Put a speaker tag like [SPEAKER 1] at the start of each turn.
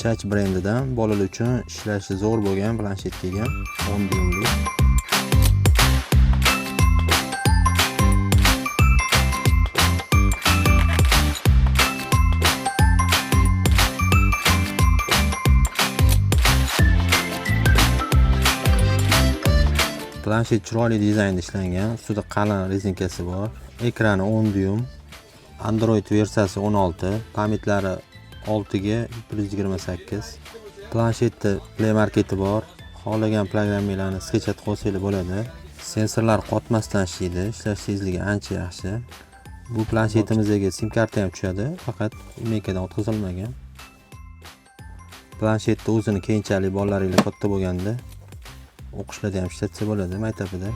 [SPEAKER 1] Chach brendidan bolalar uchun ishlashi zo'r bo'lgan planshet kelgan 10 dyuymli. Planshet chiroyli dizaynda ishlangan, ustida qalin rezinkasi bor. Ekrani 10 dyum. Android versiyasi 16, pamiyatlari 6 ga 128. Planshetda Play Marketi bor. Xohlagan programmalarni sketchat qilsangiz bo'ladi. Sensorlar qotmasdan ishlaydi, ishlash tezligi ancha yaxshi. Bu planshetimizga SIM karta ham tushadi, faqat imekadan o'tkazilmagan. Planshetda o'zini keyinchalik bolalaringiz katta bo'lganda o'qishlarda ham ishlatsa bo'ladi maktabida.